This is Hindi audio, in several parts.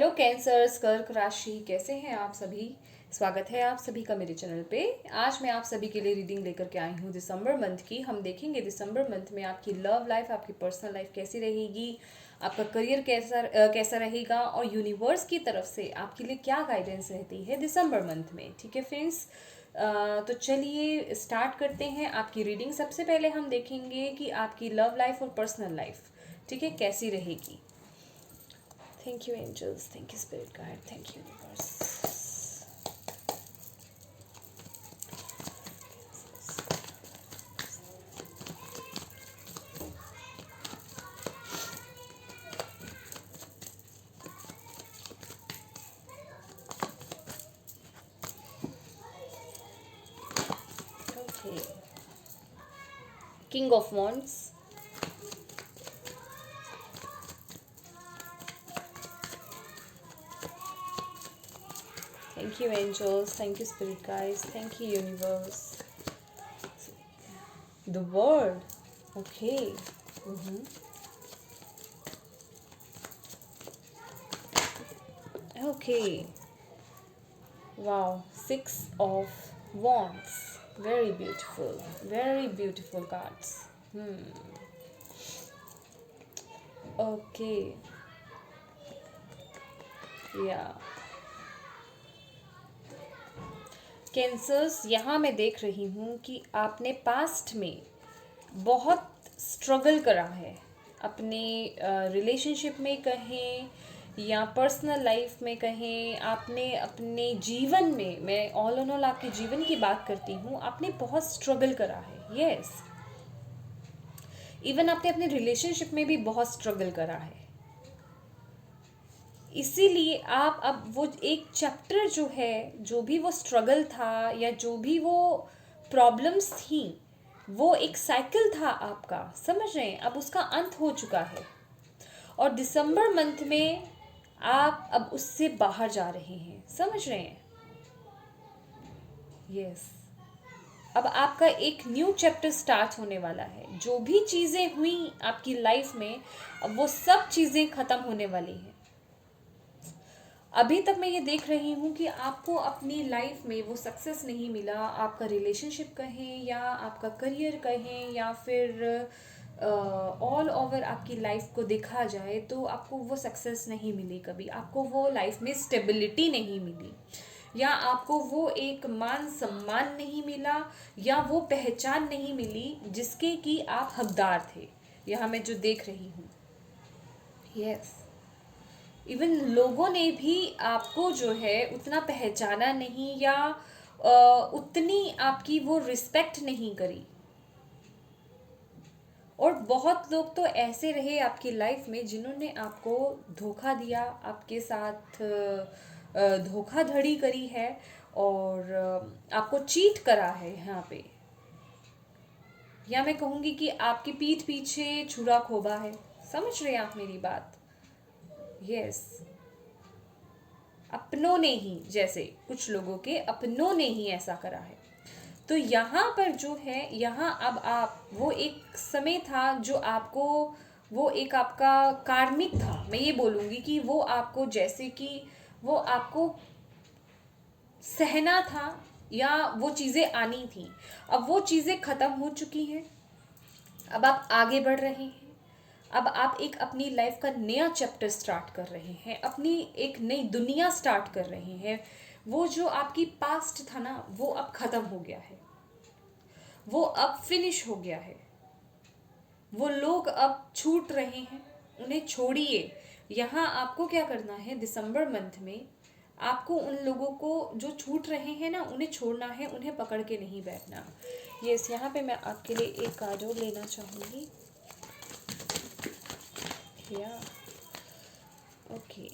हेलो कैंसर्स, कर्क राशि, कैसे हैं आप सभी। स्वागत है आप सभी का मेरे चैनल पे। आज मैं आप सभी के लिए रीडिंग लेकर के आई हूँ दिसंबर मंथ की। हम देखेंगे दिसंबर मंथ में आपकी लव लाइफ, आपकी पर्सनल लाइफ कैसी रहेगी, आपका करियर कैसा रहेगा और यूनिवर्स की तरफ से आपके लिए क्या गाइडेंस रहती है दिसंबर मंथ में। ठीक है फ्रेंड्स, तो चलिए स्टार्ट करते हैं आपकी रीडिंग। सबसे पहले हम देखेंगे कि आपकी लव लाइफ और पर्सनल लाइफ, ठीक है, कैसी रहेगी। Thank you, angels. Thank you, spirit guide. Thank you, universe. Okay. King of Wands. Thank you, angels. Thank you, spirit guides. Thank you, universe. The world. Okay. Okay. Wow. Six of Wands. Very beautiful. Very beautiful cards. Okay. Yeah. Cancers, यहाँ मैं देख रही हूँ कि आपने पास्ट में बहुत स्ट्रगल करा है अपने रिलेशनशिप में कहें या पर्सनल लाइफ में कहें। आपने अपने जीवन में, मैं ऑल इन ऑल आपके जीवन की बात करती हूँ, आपने बहुत स्ट्रगल करा है। यस, इवन आपने अपने रिलेशनशिप में भी बहुत स्ट्रगल करा है। इसीलिए आप अब वो एक चैप्टर जो है, जो भी वो स्ट्रगल था या जो भी वो प्रॉब्लम्स थी, वो एक साइकिल था आपका, समझ रहे हैं, अब उसका अंत हो चुका है और दिसंबर मंथ में आप अब उससे बाहर जा रहे हैं, समझ रहे हैं। यस, अब आपका एक न्यू चैप्टर स्टार्ट होने वाला है। जो भी चीज़ें हुई आपकी लाइफ में, अब वो सब चीज़ें ख़त्म होने वाली हैं। अभी तक मैं ये देख रही हूँ कि आपको अपनी लाइफ में वो सक्सेस नहीं मिला। आपका रिलेशनशिप कहें या आपका करियर कहें या फिर ऑल ओवर आपकी लाइफ को देखा जाए तो आपको वो सक्सेस नहीं मिली कभी। आपको वो लाइफ में स्टेबिलिटी नहीं मिली या आपको वो एक मान सम्मान नहीं मिला या वो पहचान नहीं मिली जिसके कि आप हकदार थे। यहाँ मैं जो देख रही हूँ, यस, इवन लोगों ने भी आपको जो है उतना पहचाना नहीं या उतनी आपकी वो रिस्पेक्ट नहीं करी। और बहुत लोग तो ऐसे रहे आपकी लाइफ में जिन्होंने आपको धोखा दिया, आपके साथ धोखाधड़ी करी है और आपको चीट करा है यहाँ पे। या मैं कहूँगी कि आपकी पीठ पीछे छुरा खोबा है। समझ रहे हैं आप मेरी बात। यस, अपनों ने ही, जैसे कुछ लोगों के अपनों ने ही ऐसा करा है। तो यहाँ पर जो है, यहाँ अब आप, वो एक समय था जो आपको, वो एक आपका कार्मिक था। मैं ये बोलूँगी कि वो आपको, जैसे कि वो आपको सहना था या वो चीज़ें आनी थी। अब वो चीज़ें ख़त्म हो चुकी हैं। अब आप आगे बढ़ रहे हैं। अब आप एक अपनी लाइफ का नया चैप्टर स्टार्ट कर रहे हैं, अपनी एक नई दुनिया स्टार्ट कर रहे हैं। वो जो आपकी पास्ट था ना, वो अब ख़त्म हो गया है, वो अब फिनिश हो गया है। वो लोग अब छूट रहे हैं, उन्हें छोड़िए। यहाँ आपको क्या करना है दिसंबर मंथ में, आपको उन लोगों को जो छूट रहे हैं ना, उन्हें छोड़ना है, उन्हें पकड़ के नहीं बैठना। यस, यहाँ पे मैं आपके लिए एक कार्ड और लेना चाहूँगी। या okay,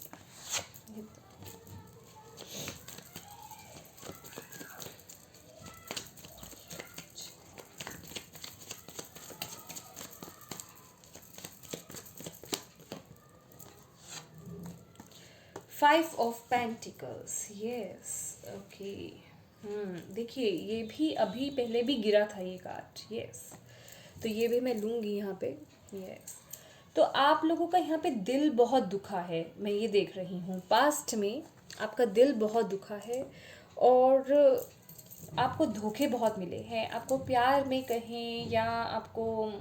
5 of pentacles. Yes, okay. देखिए, ये भी अभी पहले भी गिरा था ये कार्ड। यस, तो ये भी मैं लूँगी यहाँ पे। यस, तो आप लोगों का यहाँ पे दिल बहुत दुखा है, मैं ये देख रही हूँ। पास्ट में आपका दिल बहुत दुखा है और आपको धोखे बहुत मिले हैं। आपको प्यार में कहें या आपको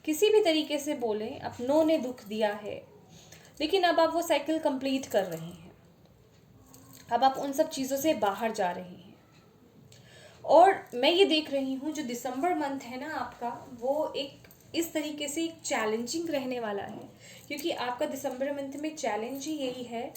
किसी भी तरीके से बोलें, अपनों ने दुख दिया है, लेकिन अब आप वो साइकिल कंप्लीट कर रहे हैं। अब आप उन सब चीज़ों से बाहर जा रहे हैं। और मैं ये देख रही हूँ जो दिसंबर मंथ है ना आपका, वो एक इस तरीके से एक चैलेंजिंग रहने वाला है, क्योंकि आपका दिसंबर मंथ में चैलेंज ही यही है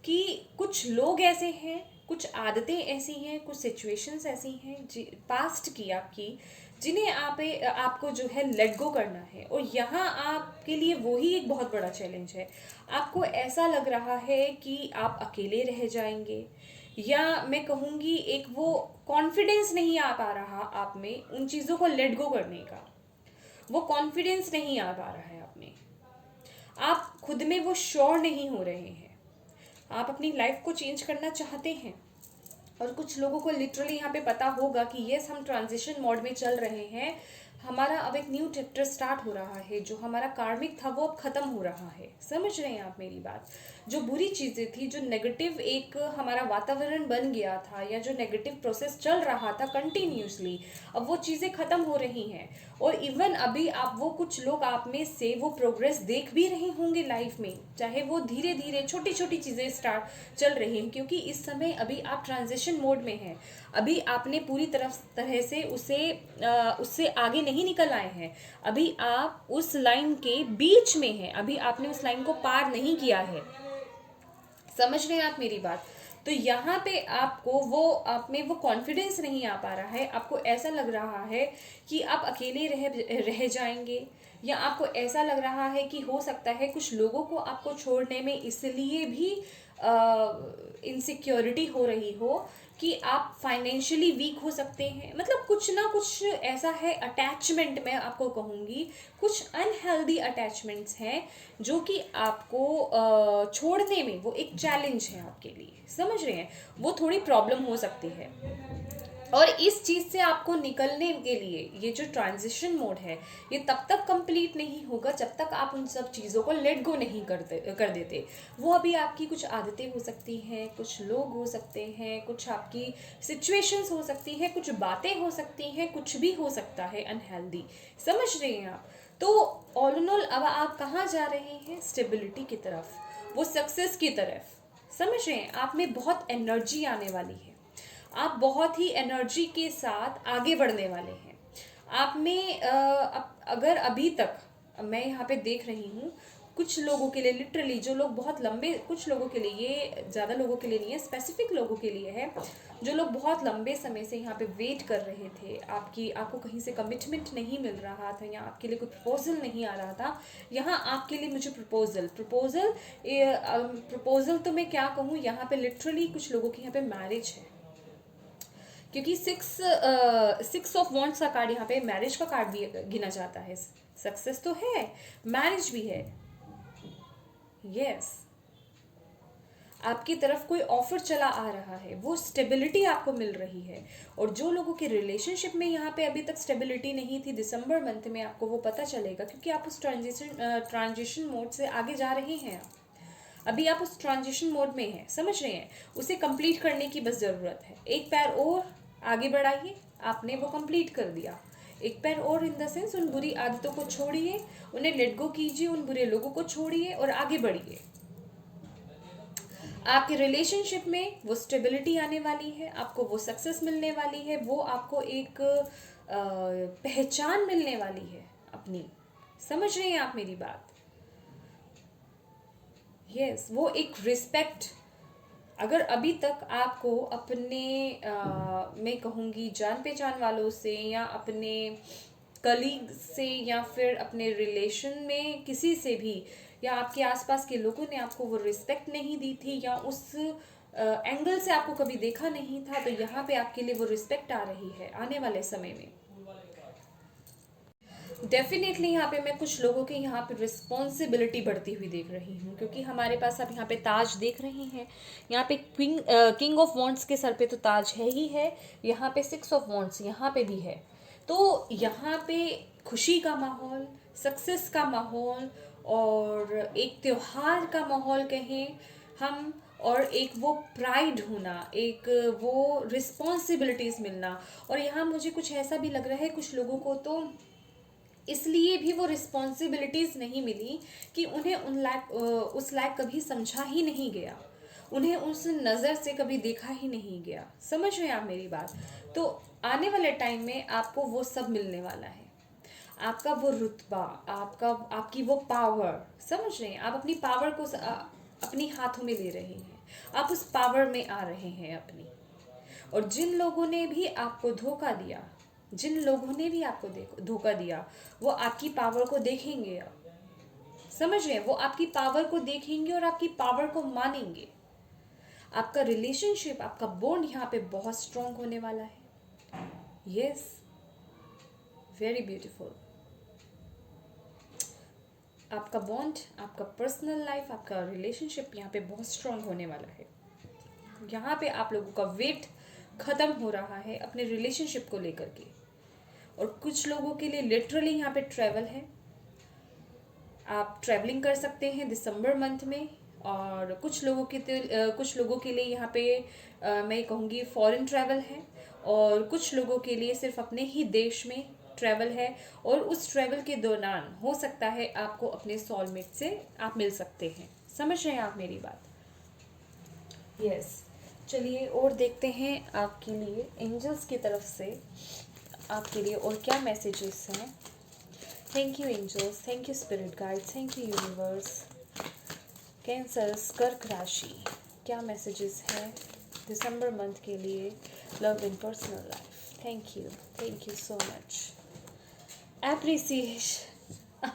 कि कुछ लोग ऐसे हैं, कुछ आदतें ऐसी हैं, कुछ सिचुएशंस ऐसी हैं पास्ट की आपकी, जिन्हें आपको जो है लेट गो करना है। और यहाँ आपके लिए वही एक बहुत बड़ा चैलेंज है। आपको ऐसा लग रहा है कि आप अकेले रह जाएंगे, या मैं कहूँगी एक वो कॉन्फिडेंस नहीं आ पा रहा आप में उन चीज़ों को लेट गो करने का। वो कॉन्फिडेंस नहीं आ पा रहा है आप में, आप खुद में वो श्योर नहीं हो रहे हैं। आप अपनी लाइफ को चेंज करना चाहते हैं, और कुछ लोगों को लिटरली यहाँ पे पता होगा कि यस, हम ट्रांजिशन मोड में चल रहे हैं, हमारा अब एक न्यू चैप्टर स्टार्ट हो रहा है। जो हमारा कार्मिक था वो अब खत्म हो रहा है। समझ रहे हैं आप मेरी बात? जो बुरी चीज़ें थी, जो नेगेटिव एक हमारा वातावरण बन गया था, या जो नेगेटिव प्रोसेस चल रहा था कंटिन्यूसली, अब वो चीज़ें खत्म हो रही हैं। और इवन अभी आप वो कुछ लोग आप में से वो प्रोग्रेस देख भी रहे होंगे लाइफ में, चाहे वो धीरे धीरे छोटी छोटी चीज़ें स्टार्ट चल रही हैं, क्योंकि इस समय अभी आप ट्रांजिशन मोड में हैं। अभी आपने पूरी तरह से उससे आगे नहीं निकल आए हैं। अभी आप उस लाइन के बीच में हैं, अभी आपने उस लाइन को पार नहीं किया है। समझ रहे हैं आप मेरी बात? तो यहाँ पे आपको वो आप में वो कॉन्फिडेंस नहीं आ पा रहा है। आपको ऐसा लग रहा है कि आप अकेले रह जाएंगे, या आपको ऐसा लग रहा है कि हो सकता है कुछ लोगों को आपको छोड़ने में इसलिए भी इनसिक्योरिटी हो रही हो कि आप फाइनेंशियली वीक हो सकते हैं। मतलब कुछ ना कुछ ऐसा है अटैचमेंट, मैं आपको कहूँगी कुछ अनहेल्दी अटैचमेंट्स हैं जो कि आपको छोड़ने में वो एक चैलेंज है आपके लिए। समझ रहे हैं? वो थोड़ी प्रॉब्लम हो सकती है। और इस चीज़ से आपको निकलने के लिए ये जो ट्रांजिशन मोड है, ये तब तक कंप्लीट नहीं होगा जब तक आप उन सब चीज़ों को लेट गो नहीं कर देते। वो अभी आपकी कुछ आदतें हो सकती हैं, कुछ लोग हो सकते हैं, कुछ आपकी सिचुएशंस हो सकती हैं, कुछ बातें हो सकती हैं, कुछ भी हो सकता है अनहेल्दी। समझ रहे हैं आप? तो ऑल इन ऑल अब आप कहाँ जा रहे हैं? स्टेबिलिटी की तरफ, वो सक्सेस की तरफ। समझ रहे हैं? आप में बहुत एनर्जी आने वाली है, आप बहुत ही एनर्जी के साथ आगे बढ़ने वाले हैं। आप में अगर अभी तक मैं यहाँ पे देख रही हूँ कुछ लोगों के लिए, लिटरली जो लोग बहुत लंबे, कुछ लोगों के लिए, ये ज़्यादा लोगों के लिए नहीं है, स्पेसिफिक लोगों के लिए है, जो लोग बहुत लंबे समय से यहाँ पे वेट कर रहे थे। आपको कहीं से कमिटमेंट नहीं मिल रहा था, या आपके लिए कोई प्रपोजल नहीं आ रहा था। यहाँ आपके लिए मुझे प्रपोजल तो मैं क्या कहूँ, यहाँ पे लिटरली कुछ लोगों की यहाँ पे मैरिज है, क्योंकि सिक्स ऑफ वॉन्ट्स का कार्ड यहाँ पे मैरिज का कार्ड भी गिना जाता है। सक्सेस तो है, मैरिज भी है। यस, आपकी तरफ कोई ऑफर चला आ रहा है, वो स्टेबिलिटी आपको मिल रही है। और जो लोगों के रिलेशनशिप में यहाँ पे अभी तक स्टेबिलिटी नहीं थी, दिसंबर मंथ में आपको वो पता चलेगा, क्योंकि आप उस ट्रांजिशन मोड से आगे जा रहे हैं। अभी आप उस ट्रांजिशन मोड में हैं। समझ रहे हैं? उसे कंप्लीट करने की बस ज़रूरत है। एक पैर और आगे बढ़ाइए, आपने वो कंप्लीट कर दिया। एक पैर और इन द सेंस, उन बुरी आदतों को छोड़िए, उन्हें लेट गो कीजिए, उन बुरे लोगों को छोड़िए और आगे बढ़िए। आपके रिलेशनशिप में वो स्टेबिलिटी आने वाली है, आपको वो सक्सेस मिलने वाली है, वो आपको एक पहचान मिलने वाली है अपनी। समझ रहे हैं आप मेरी बात? यस, वो एक रिस्पेक्ट। अगर अभी तक आपको अपने मैं कहूँगी जान पहचान वालों से, या अपने कलीग से, या फिर अपने रिलेशन में किसी से भी, या आपके आसपास के लोगों ने आपको वो रिस्पेक्ट नहीं दी थी, या उस एंगल से आपको कभी देखा नहीं था, तो यहाँ पे आपके लिए वो रिस्पेक्ट आ रही है आने वाले समय में। डेफिनेटली यहाँ पे मैं कुछ लोगों के यहाँ पे रिस्पॉन्सिबिलिटी बढ़ती हुई देख रही हूँ, क्योंकि हमारे पास आप यहाँ पे ताज देख रहे हैं। यहाँ पे किंग ऑफ वॉन्ट्स के सर पे तो ताज है ही है, यहाँ पे 6 ऑफ वॉन्ट्स यहाँ पे भी है। तो यहाँ पे खुशी का माहौल, सक्सेस का माहौल, और एक त्योहार का माहौल कहें हम, और एक वो प्राइड होना, एक वो रिस्पॉन्सिबिलिटीज़ मिलना। और यहाँ मुझे कुछ ऐसा भी लग रहा है कुछ लोगों को तो इसलिए भी वो रिस्पॉन्सिबिलिटीज़ नहीं मिली कि उन्हें उस लायक कभी समझा ही नहीं गया, उन्हें उस नज़र से कभी देखा ही नहीं गया। समझ रहे हैं आप मेरी बात? तो आने वाले टाइम में आपको वो सब मिलने वाला है, आपका वो रुतबा, आपका आपकी वो पावर। समझ रहे हैं? आप अपनी पावर को अपनी हाथों में ले रहे हैं, आप उस पावर में आ रहे हैं अपनी। और जिन लोगों ने भी आपको धोखा दिया, जिन लोगों ने भी आपको धोखा दिया, वो आपकी पावर को देखेंगे अब। समझ रहे हैं? वो आपकी पावर को देखेंगे और आपकी पावर को मानेंगे। आपका रिलेशनशिप, आपका बॉन्ड यहाँ पे बहुत स्ट्रांग होने वाला है। Yes, very beautiful. आपका बॉन्ड, आपका पर्सनल लाइफ, आपका रिलेशनशिप यहाँ पे बहुत स्ट्रांग होने वाला है। यहाँ पे आप लोगों का वेट ख़त्म हो रहा है अपने रिलेशनशिप को लेकर के। और कुछ लोगों के लिए लिटरली यहाँ पे ट्रैवल है, आप ट्रैवलिंग कर सकते हैं दिसंबर मंथ में। और कुछ लोगों के लिए यहाँ पे मैं कहूँगी फॉरेन ट्रैवल है, और कुछ लोगों के लिए सिर्फ अपने ही देश में ट्रैवल है। और उस ट्रैवल के दौरान हो सकता है आपको अपने सोलमेट से आप मिल सकते हैं। समझ रहे हैं आप मेरी बात? यस। चलिए और देखते हैं आपके लिए एंजल्स की तरफ से आपके लिए और क्या मैसेजेस हैं। Thank you angels, thank you spirit guide, thank you universe. Cancer कर्क राशि, क्या मैसेजेस हैं दिसंबर मंथ के लिए love in personal life? Thank you so much. Appreciation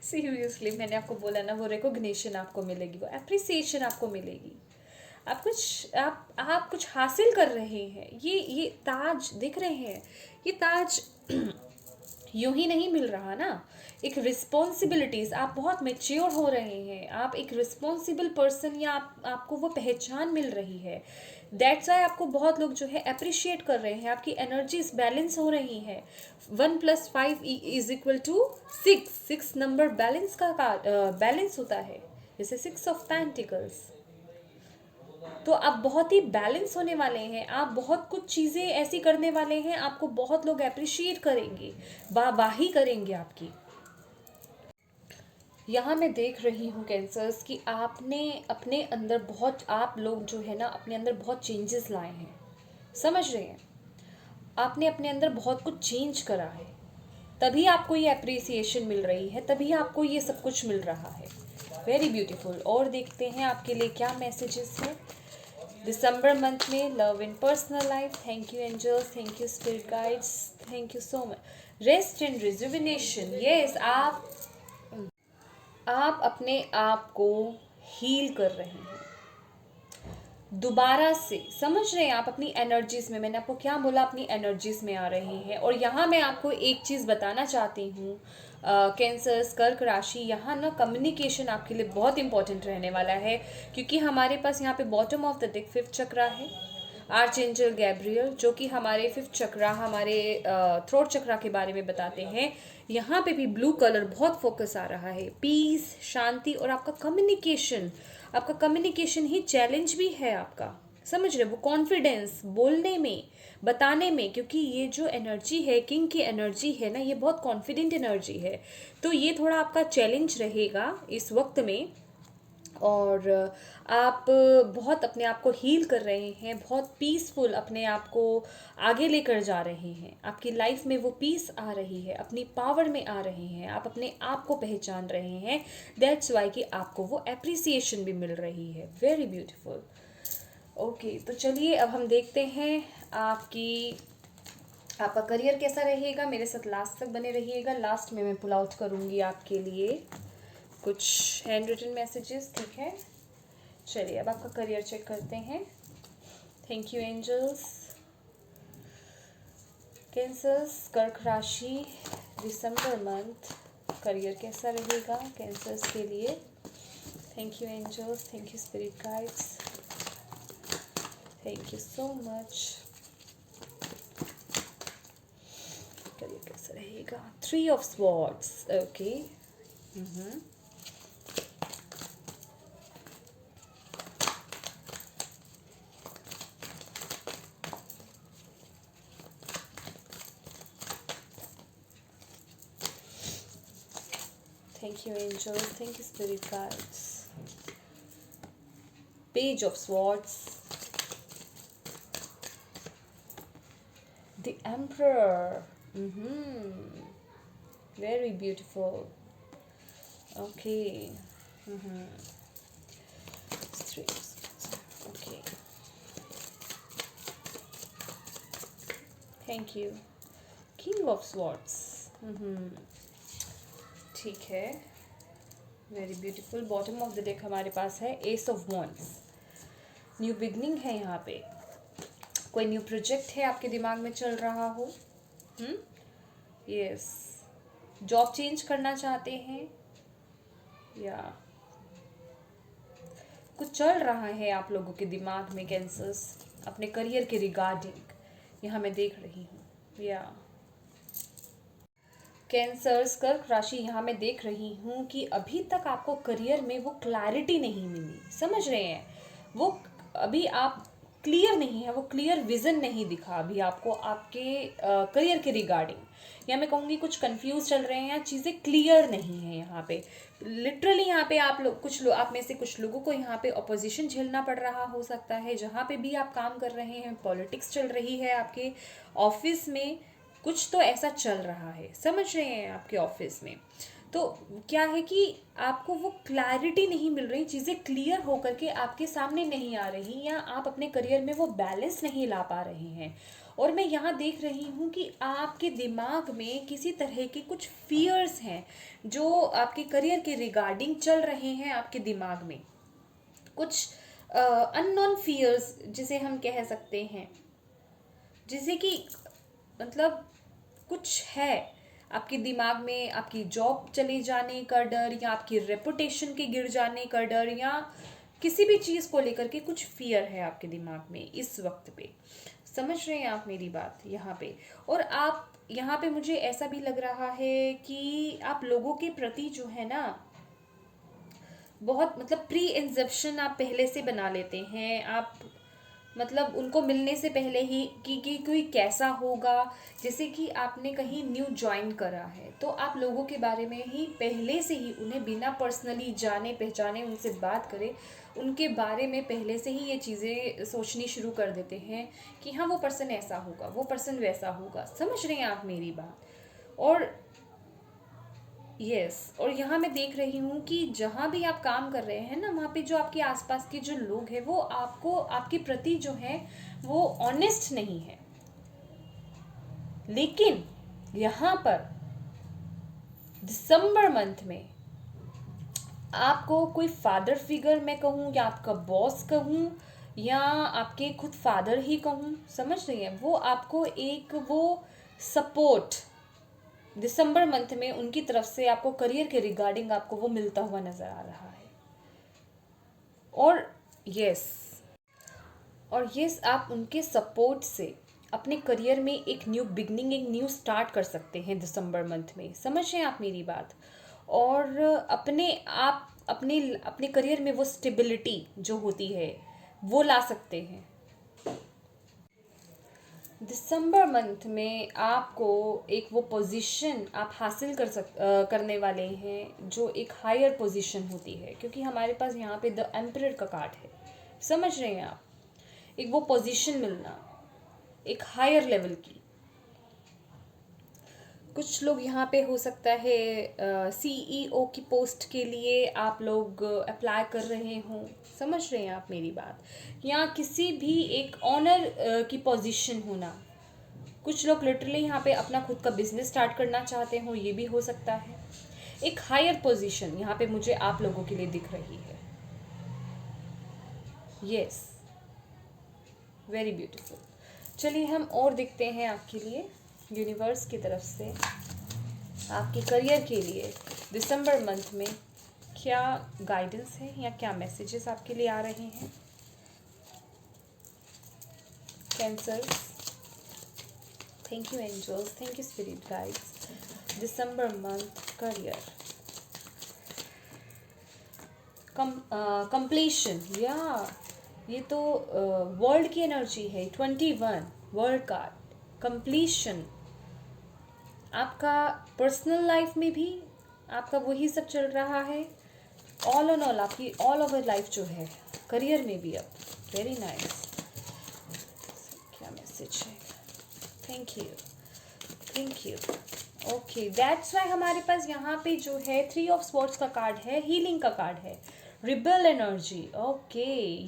seriously मैंने आपको बोला ना, वो रिकॉग्निशन आपको मिलेगी, वो एप्रिसिएशन आपको मिलेगी। आप कुछ हासिल कर रहे हैं। ये ताज दिख रहे हैं, ये ताज यूं ही नहीं मिल रहा ना। एक रिस्पॉन्सिबिलिटीज़, आप बहुत मेच्योर हो रहे हैं, आप एक रिस्पॉन्सिबल पर्सन, या आपको वो पहचान मिल रही है। दैट्स वाई आपको बहुत लोग जो है अप्रिशिएट कर रहे हैं, आपकी एनर्जीज बैलेंस हो रही है। 1+5 is equal to 6, 6 number balance का बैलेंस होता है, जैसे 6 ऑफ पेंटिकल्स। तो आप बहुत ही बैलेंस होने वाले हैं, आप बहुत कुछ चीज़ें ऐसी करने वाले हैं, आपको बहुत लोग अप्रिशिएट करेंगे, वाहवाही करेंगे आपकी। यहाँ मैं देख रही हूँ कैंसर्स कि आपने अपने अंदर बहुत, आप लोग जो है ना अपने अंदर बहुत चेंजेस लाए हैं। समझ रहे हैं? आपने अपने अंदर बहुत कुछ चेंज करा है, तभी आपको ये अप्रिसिएशन मिल रही है, तभी आपको ये सब कुछ मिल रहा है। Very beautiful. और देखते हैं आपके लिए क्या मैसेजेस हैं दिसंबर मंथ में love in personal life. Thank you angels, thank you spirit guides, thank you so much. Rest and rejuvenation. Yes, आप अपने आप को हील कर रहे हैं दोबारा से। समझ रहे हैं? आप अपनी एनर्जीज में, मैंने आपको क्या बोला, अपनी एनर्जीज में आ रहे हैं। और यहाँ मैं आपको एक चीज़ बताना चाहती हूँ कैंसर कर्क राशि, यहाँ ना कम्युनिकेशन आपके लिए बहुत इंपॉर्टेंट रहने वाला है, क्योंकि हमारे पास यहाँ पे bottom of the deck 5th चक्रा है, आर्चएंजल गैब्रियल, जो कि हमारे 5th चक्रा, हमारे थ्रोट चक्रा के बारे में बताते हैं। यहाँ पे भी ब्लू कलर बहुत फोकस आ रहा है, पीस, शांति और आपका कम्युनिकेशन। आपका कम्युनिकेशन ही चैलेंज भी है आपका। समझ रहे? वो कॉन्फिडेंस बोलने में, बताने में, क्योंकि ये जो एनर्जी है, किंग की एनर्जी है ना, ये बहुत कॉन्फिडेंट एनर्जी है। तो ये थोड़ा आपका चैलेंज रहेगा इस वक्त में। और आप बहुत अपने आप को हील कर रहे हैं, बहुत पीसफुल अपने आप को आगे लेकर जा रहे हैं। आपकी लाइफ में वो पीस आ रही है, अपनी पावर में आ रहे हैं, आप अपने आप को पहचान रहे हैं। दैट्स वाई कि आपको वो एप्रिसिएशन भी मिल रही है। Very beautiful. ओके, तो चलिए अब हम देखते हैं आपका करियर कैसा रहेगा। मेरे साथ लास्ट तक बने रहिएगा। लास्ट में मैं पुल आउट करूँगी आपके लिए कुछ हैंड रिटन मैसेजेस, ठीक है? चलिए अब आपका करियर चेक करते हैं। Thank you angels. कैंसर्स कर्क राशि, दिसंबर मंथ करियर कैसा रहेगा कैंसर्स के लिए? Thank you angels, thank you spirit guides, thank you so much. Career कैसा रहेगा? 3 of swords. Okay, hmm. Thank you angels, thank you spirit guides. Page of swords, the emperor, very beautiful. Okay, okay, thank you. King of swords, ठीक है, very beautiful. Bottom of the deck हमारे पास है ace of wands. New beginning है यहाँ पे, कोई न्यू प्रोजेक्ट है आपके दिमाग में चल रहा हो। यस, जॉब चेंज करना चाहते हैं या कुछ चल रहा है आप लोगों के दिमाग में कैंसर्स अपने करियर के रिगार्डिंग, यहाँ मैं देख रही हूँ। या कैंसर्स कर्क राशि, यहाँ मैं देख रही हूँ कि अभी तक आपको करियर में वो क्लैरिटी नहीं मिली, समझ रहे हैं, वो अभी आप क्लियर नहीं है, वो क्लियर विजन नहीं दिखा अभी आपको आपके करियर के रिगार्डिंग, या मैं कहूँगी कुछ कंफ्यूज चल रहे हैं या चीज़ें क्लियर नहीं है यहाँ पे। लिटरली यहाँ पे आप लोग आप में से कुछ लोगों को यहाँ पे अपोजिशन झेलना पड़ रहा हो सकता है, जहाँ पे भी आप काम कर रहे हैं, पॉलिटिक्स चल रही है आपके ऑफिस में, कुछ तो ऐसा चल रहा है, समझ रहे हैं, आपके ऑफिस में। तो क्या है कि आपको वो क्लैरिटी नहीं मिल रही, चीज़ें क्लियर होकर के आपके सामने नहीं आ रही, या आप अपने करियर में वो बैलेंस नहीं ला पा रहे हैं। और मैं यहाँ देख रही हूँ कि आपके दिमाग में किसी तरह के कुछ फियर्स हैं जो आपके करियर के रिगार्डिंग चल रहे हैं आपके दिमाग में, कुछ अननोन फियर्स जिसे हम कह सकते हैं, जिसे कि मतलब कुछ है आपके दिमाग में, आपकी जॉब चले जाने का डर, या आपकी रेपुटेशन के गिर जाने का डर, या किसी भी चीज़ को लेकर के कुछ फियर है आपके दिमाग में इस वक्त पे, समझ रहे हैं आप मेरी बात यहाँ पे। और आप यहाँ पे मुझे ऐसा भी लग रहा है कि आप लोगों के प्रति जो है ना, बहुत मतलब प्री इंसेप्शन आप पहले से बना लेते हैं, आप मतलब उनको मिलने से पहले ही कि कोई कैसा होगा, जैसे कि आपने कहीं न्यू ज्वाइन करा है तो आप लोगों के बारे में ही पहले से ही, उन्हें बिना पर्सनली जाने पहचाने उनसे बात करें, उनके बारे में पहले से ही ये चीज़ें सोचनी शुरू कर देते हैं कि हाँ वो पर्सन ऐसा होगा, वो पर्सन वैसा होगा, समझ रहे हैं आप मेरी बात। और यस, और यहाँ मैं देख रही हूँ कि जहाँ भी आप काम कर रहे हैं ना, वहाँ पे जो आपके आसपास के जो लोग हैं वो आपको, आपके प्रति जो है वो ऑनेस्ट नहीं है। लेकिन यहाँ पर दिसंबर मंथ में आपको कोई फादर फिगर मैं कहूँ, या आपका बॉस कहूँ, या आपके खुद फादर ही कहूँ, समझ रही हैं, वो आपको एक वो सपोर्ट दिसंबर मंथ में उनकी तरफ से आपको करियर के रिगार्डिंग आपको वो मिलता हुआ नजर आ रहा है। और यस, आप उनके सपोर्ट से अपने करियर में एक न्यू बिगनिंग, एक न्यू स्टार्ट कर सकते हैं दिसंबर मंथ में, समझ रहे हैं आप मेरी बात। और आप अपने अपने करियर में वो स्टेबिलिटी जो होती है वो ला सकते हैं। दिसंबर मंथ में आपको एक वो पोजीशन आप हासिल करने वाले हैं जो एक हायर पोजीशन होती है, क्योंकि हमारे पास यहाँ पे द एम्परर का कार्ड है, समझ रहे हैं आप, एक वो पोजीशन मिलना एक हायर लेवल की। कुछ लोग यहाँ पे हो सकता है सीईओ की पोस्ट के लिए आप लोग अप्लाई कर रहे हों, समझ रहे हैं आप मेरी बात, या किसी भी एक ऑनर की पोजीशन होना। कुछ लोग लिटरली यहाँ पे अपना खुद का बिजनेस स्टार्ट करना चाहते हो, ये भी हो सकता है। एक हायर पोजीशन यहाँ पे मुझे आप लोगों के लिए दिख रही है। Yes, very beautiful. चलिए हम और देखते हैं आपके लिए यूनिवर्स की तरफ से आपके करियर के लिए दिसंबर मंथ में क्या गाइडेंस है या क्या मैसेजेस आपके लिए आ रहे हैं। Cancer, thank you angels, thank you spirit guides. December month career, completion, या ये तो वर्ल्ड की एनर्जी है। 21 वर्ल्ड कार्ड, कंप्लीशन। आपका पर्सनल लाइफ में भी आपका वही सब चल रहा है। ऑल ऑन ऑल आपकी ऑल ओवर लाइफ जो है, करियर में भी अब। Very nice. क्या मैसेज है? Thank you, thank you. Okay, that's why हमारे पास यहाँ पे जो है 3 ऑफ स्वॉर्ड्स का कार्ड है, हीलिंग का कार्ड है, रिबेल एनर्जी। ओके,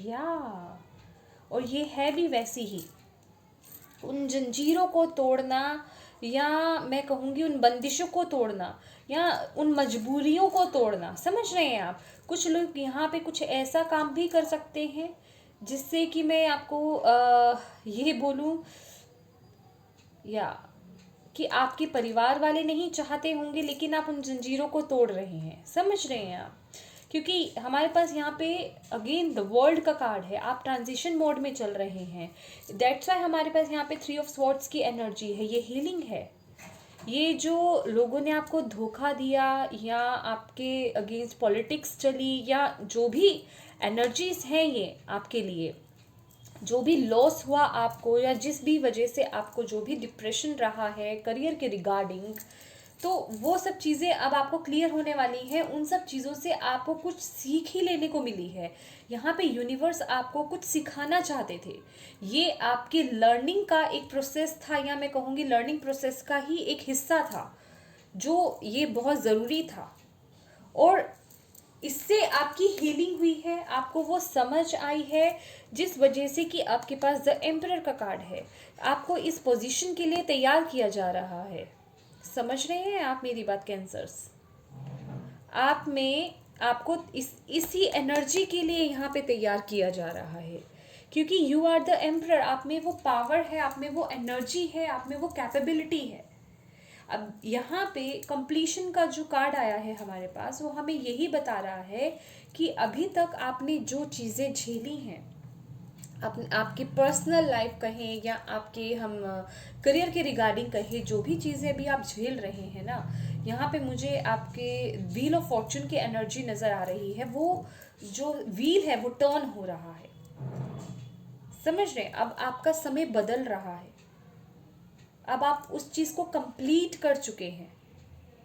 या और ये है भी वैसी ही, उन जंजीरों को तोड़ना, या मैं कहूँगी उन बंदिशों को तोड़ना, या उन मजबूरियों को तोड़ना। समझ रहे हैं आप? कुछ लोग यहाँ पे कुछ ऐसा काम भी कर सकते हैं जिससे कि मैं आपको ये बोलूँ, या कि आपके परिवार वाले नहीं चाहते होंगे, लेकिन आप उन जंजीरों को तोड़ रहे हैं। समझ रहे हैं आप? क्योंकि हमारे पास यहाँ पे अगेन द वर्ल्ड का कार्ड है, आप ट्रांजिशन मोड में चल रहे हैं। दैट्स वाई हमारे पास यहाँ पे 3 ऑफ स्वॉर्ड्स की एनर्जी है। ये हीलिंग है। ये जो लोगों ने आपको धोखा दिया, या आपके अगेंस्ट पॉलिटिक्स चली, या जो भी एनर्जीज हैं ये आपके लिए, जो भी लॉस हुआ आपको, या जिस भी वजह से आपको जो भी डिप्रेशन रहा है करियर के रिगार्डिंग, तो वो सब चीज़ें अब आपको क्लियर होने वाली हैं। उन सब चीज़ों से आपको कुछ सीख ही लेने को मिली है। यहाँ पे यूनिवर्स आपको कुछ सिखाना चाहते थे। ये आपके लर्निंग का एक प्रोसेस था, या मैं कहूँगी लर्निंग प्रोसेस का ही एक हिस्सा था, जो ये बहुत ज़रूरी था। और इससे आपकी हीलिंग हुई है, आपको वो समझ आई है, जिस वजह से कि आपके पास द एम्परर का कार्ड है। आपको इस पोजीशन के लिए तैयार किया जा रहा है। समझ रहे हैं आप मेरी बात कैंसर्स? आप में आपको इसी एनर्जी के लिए यहाँ पे तैयार किया जा रहा है, क्योंकि यू आर द एम्परर। आप में वो पावर है, आप में वो एनर्जी है, आप में वो कैपेबिलिटी है। अब यहाँ पे कंप्लीशन का जो कार्ड आया है हमारे पास, वो हमें यही बता रहा है कि अभी तक आपने जो चीज़ें झेली हैं, आपकी पर्सनल लाइफ कहें या आपके हम करियर के रिगार्डिंग कहें, जो भी चीज़ें अभी आप झेल रहे हैं ना, यहाँ पे मुझे आपके व्हील ऑफ फॉर्चून की एनर्जी नज़र आ रही है। वो जो व्हील है वो टर्न हो रहा है। समझ रहे हैं? अब आपका समय बदल रहा है। अब आप उस चीज़ को कंप्लीट कर चुके हैं।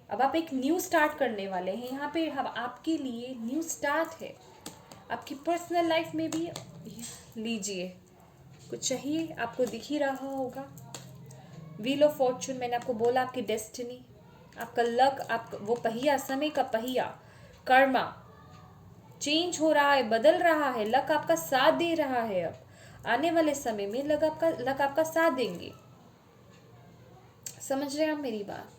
अब आप एक न्यू स्टार्ट करने वाले हैं। यहाँ पे हम आपके लिए न्यू स्टार्ट है, आपकी पर्सनल लाइफ में भी। लीजिए, कुछ चाहिए आपको, दिख ही रहा होगा व्हील ऑफ फॉर्चून। मैंने आपको बोला आपकी डेस्टिनी, आपका लक, आपका वो पहिया, समय का पहिया, कर्मा चेंज हो रहा है, बदल रहा है। लक आपका साथ दे रहा है। अब आने वाले समय में लक आपका साथ देंगे। समझ रहे हैं आप मेरी बात?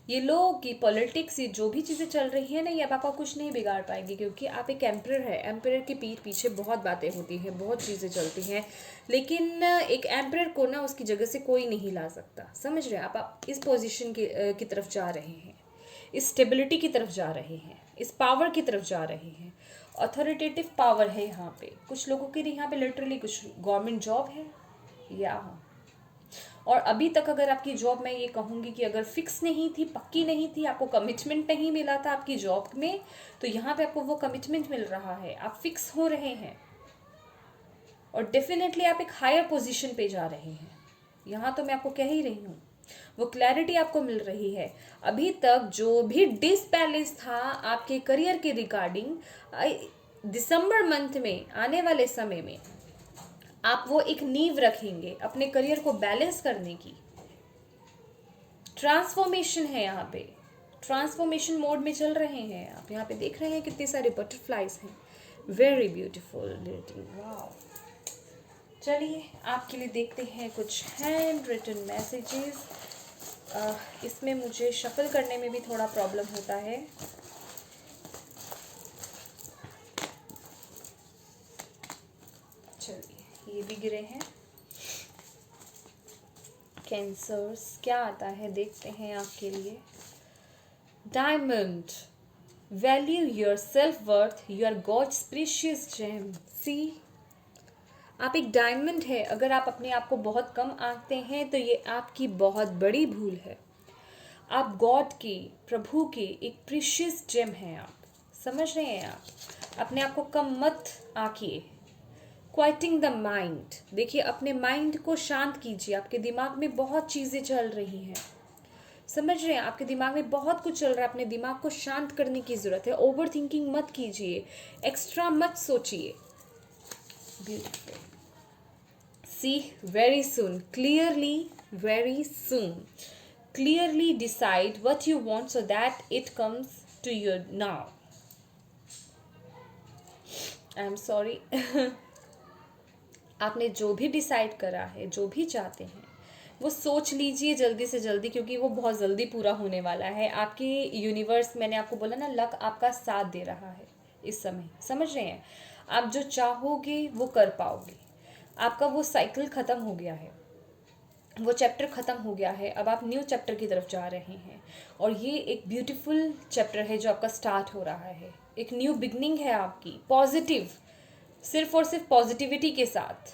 ये लोग की पॉलिटिक्स, ये जो भी चीज़ें चल रही है ना, ये अब आपका कुछ नहीं बिगाड़ पाएंगे, क्योंकि आप एक एम्परर है। एम्परर के पीठ पीछे बहुत बातें होती हैं, बहुत चीज़ें चलती हैं, लेकिन एक एम्परर को ना उसकी जगह से कोई नहीं ला सकता। समझ रहे हैं आप इस पोजीशन की तरफ जा रहे हैं, इस स्टेबिलिटी की तरफ जा रहे हैं, इस पावर की तरफ जा रहे हैं। अथॉरिटेटिव पावर है यहाँ पे कुछ लोगों के लिए। यहाँ पे लिटरली कुछ गवर्नमेंट जॉब है, या और अभी तक अगर आपकी जॉब, मैं ये कहूँगी कि अगर फिक्स नहीं थी, पक्की नहीं थी, आपको कमिटमेंट नहीं मिला था आपकी जॉब में, तो यहाँ पे आपको वो कमिटमेंट मिल रहा है। आप फिक्स हो रहे हैं और डेफिनेटली आप एक हायर पोजीशन पे जा रहे हैं। यहाँ तो मैं आपको कह ही रही हूँ, वो क्लैरिटी आपको मिल रही है। अभी तक जो भी डिसबैलेंस था आपके करियर के रिगार्डिंग, दिसंबर मंथ में, आने वाले समय में आप वो एक नींव रखेंगे अपने करियर को बैलेंस करने की। ट्रांसफॉर्मेशन है यहाँ पे, ट्रांसफॉर्मेशन मोड में चल रहे हैं आप। यहाँ पे देख रहे हैं कितने सारे बटरफ्लाइज हैं, वेरी ब्यूटीफुल लिटिल, वाओ। चलिए आपके लिए देखते हैं कुछ हैंड रिटन मैसेजेस। इसमें मुझे शफल करने में भी थोड़ा प्रॉब्लम होता है। चलिए ये भी गिरे हैं। कैंसर्स क्या आता है देखते हैं आपके लिए। Diamond, value your self worth, you are God's precious gem. See, आप एक डायमंड है। अगर आप अपने आप को बहुत कम आंकते हैं तो ये आपकी बहुत बड़ी भूल है। आप गॉड की, प्रभु की एक प्रीशियस जेम हैं आप। समझ रहे हैं आप? अपने आप को कम मत आंकिए। क्वाइटिंग द माइंड, देखिए अपने माइंड को शांत कीजिए। आपके दिमाग में बहुत चीज़ें चल रही हैं, समझ रहे हैं, आपके दिमाग में बहुत कुछ चल रहा है। अपने दिमाग को शांत करने की ज़रूरत है। ओवर थिंकिंग मत कीजिए, एक्स्ट्रा मत सोचिए। Beautiful. See very soon, clearly, very soon, clearly decide what you want so that it comes to you now. I am sorry. आपने जो भी डिसाइड करा है, जो भी चाहते हैं, वो सोच लीजिए जल्दी से जल्दी, क्योंकि वो बहुत जल्दी पूरा होने वाला है। आपके यूनिवर्स, मैंने आपको बोला ना, लक आपका साथ दे रहा है इस समय, समझ रहे हैं। आप जो चाहोगे वो कर पाओगे। आपका वो साइकिल ख़त्म हो गया है, वो चैप्टर ख़त्म हो गया है। अब आप न्यू चैप्टर की तरफ जा रहे हैं, और ये एक ब्यूटीफुल चैप्टर है जो आपका स्टार्ट हो रहा है। एक न्यू बिगनिंग है आपकी, पॉजिटिव, सिर्फ और सिर्फ पॉजिटिविटी के साथ।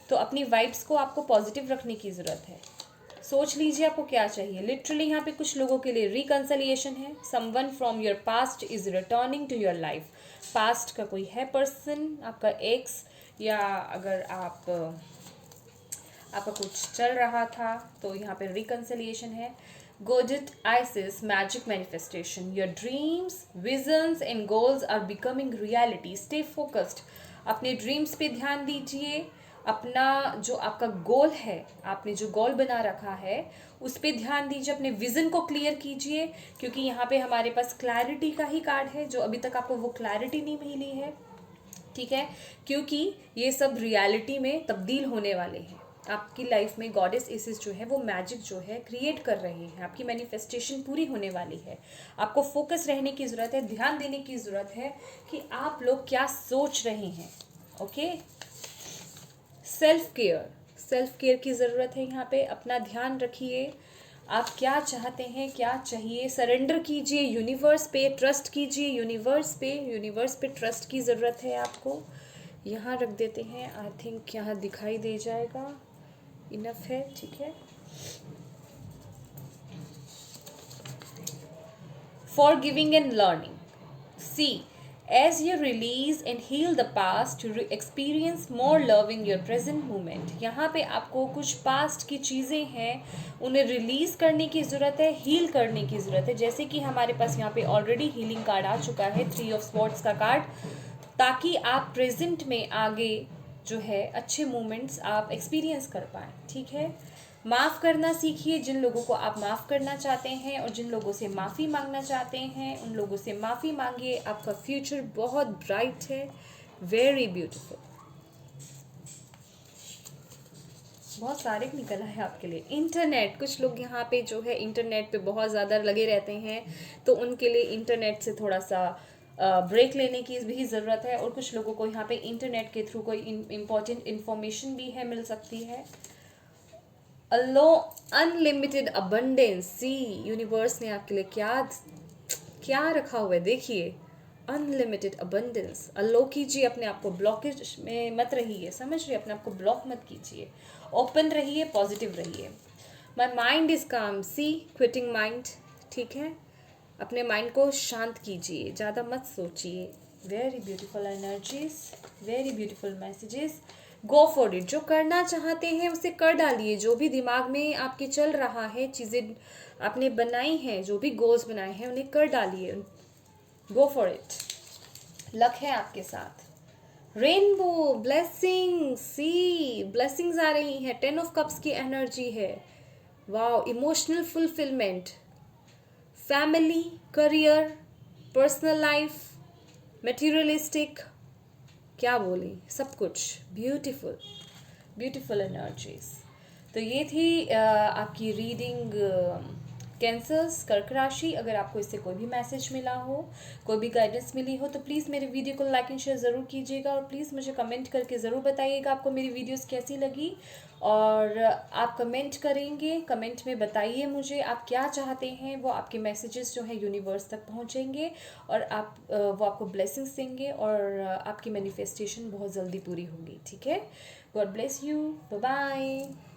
तो अपनी वाइब्स को आपको पॉजिटिव रखने की ज़रूरत है। सोच लीजिए आपको क्या चाहिए। लिटरली यहाँ पे कुछ लोगों के लिए रिकंसलिएशन है। Someone from your past is returning to your life. Past का कोई है पर्सन, आपका एक्स, या अगर आपका कुछ चल रहा था तो यहाँ पे रिकंसलिएशन है। Goddess Isis magic manifestation, your dreams, visions and goals are becoming reality. Stay focused, अपने ड्रीम्स पे ध्यान दीजिए। अपना जो आपका गोल है, आपने जो गोल बना रखा है उस पे ध्यान दीजिए। अपने विज़न को क्लियर कीजिए, क्योंकि यहाँ पे हमारे पास क्लैरिटी का ही कार्ड है। जो अभी तक आपको वो क्लैरिटी नहीं मिली है, ठीक है, क्योंकि ये सब रियलिटी में तब्दील होने वाले हैं। आपकी लाइफ में गॉडेस इसिस जो है वो मैजिक जो है क्रिएट कर रहे हैं। आपकी मैनिफेस्टेशन पूरी होने वाली है। आपको फोकस रहने की ज़रूरत है, ध्यान देने की ज़रूरत है कि आप लोग क्या सोच रहे हैं। Okay, self care, self care की ज़रूरत है यहाँ पे। अपना ध्यान रखिए, आप क्या चाहते हैं, क्या चाहिए, सरेंडर कीजिए यूनिवर्स पे, ट्रस्ट कीजिए यूनिवर्स पे। यूनिवर्स पे ट्रस्ट की ज़रूरत है आपको। यहाँ रख देते हैं, आई थिंक यहाँ दिखाई दे जाएगा, इनफ है, ठीक है। Forgiving and learning, see as you release and heal the past to experience more love in your present moment। यहाँ पे आपको कुछ पास्ट की चीज़ें हैं, उन्हें रिलीज़ करने की ज़रूरत है, हील करने की ज़रूरत है। जैसे कि हमारे पास यहाँ पे ऑलरेडी हीलिंग कार्ड आ चुका है, 3 ऑफ स्वॉर्ड्स का कार्ड, ताकि आप प्रेजेंट में आगे जो है अच्छे मोमेंट्स आप एक्सपीरियंस कर पाएँ, ठीक है। माफ़ करना सीखिए, जिन लोगों को आप माफ़ करना चाहते हैं और जिन लोगों से माफ़ी मांगना चाहते हैं उन लोगों से माफ़ी मांगिए। आपका फ्यूचर बहुत ब्राइट है, वेरी ब्यूटीफुल। बहुत सारे निकला है आपके लिए। इंटरनेट, कुछ लोग यहाँ पे जो है इंटरनेट पे बहुत ज़्यादा लगे रहते हैं, तो उनके लिए इंटरनेट से थोड़ा सा ब्रेक लेने की भी ज़रूरत है। और कुछ लोगों को यहाँ पे इंटरनेट के थ्रू कोई इम्पॉर्टेंट इन्फॉर्मेशन भी है, मिल सकती है। अल्लो अनलिमिटेड अबंडेंस, सी यूनिवर्स ने आपके लिए क्या क्या रखा हुआ है, देखिए, अनलिमिटेड अबंडेंस। अल्लो कीजिए, अपने आप को ब्लॉकेज में मत रहिए, समझ रहिए, अपने आप को ब्लॉक मत कीजिए, ओपन रहिए, पॉजिटिव रहिए। माई माइंड इज काम, सी क्विटिंग माइंड, ठीक है। अपने माइंड को शांत कीजिए, ज़्यादा मत सोचिए। Very beautiful energies, very beautiful messages. Go for it, जो करना चाहते हैं उसे कर डालिए। जो भी दिमाग में आपके चल रहा है, चीज़ें आपने बनाई हैं, जो भी गोल्स बनाए हैं उन्हें कर डालिए। गो फॉर इट, लक है आपके साथ। रेनबो ब्लेसिंग, सी ब्लेसिंग्स आ रही हैं। 10 ऑफ कप्स की एनर्जी है। Wow, emotional fulfilment, family, career, personal life, materialistic, क्या बोले, सब कुछ ब्यूटीफुल, ब्यूटीफुल एनर्जीज। तो ये थी आपकी रीडिंग कैंसर्स, कर्क राशि। अगर आपको इससे कोई भी मैसेज मिला हो, कोई भी गाइडेंस मिली हो, तो प्लीज़ मेरे वीडियो को लाइक एंड शेयर ज़रूर कीजिएगा। और प्लीज़ मुझे कमेंट करके ज़रूर बताइएगा आपको मेरी वीडियोस कैसी लगी। और आप कमेंट करेंगे, कमेंट में बताइए मुझे आप क्या चाहते हैं, वो आपके मैसेजेस जो है यूनिवर्स तक पहुंचेंगे और आप वो आपको ब्लेसिंग्स देंगे और आपकी मैनिफेस्टेशन बहुत जल्दी पूरी होगी, ठीक है। God bless you, bye bye.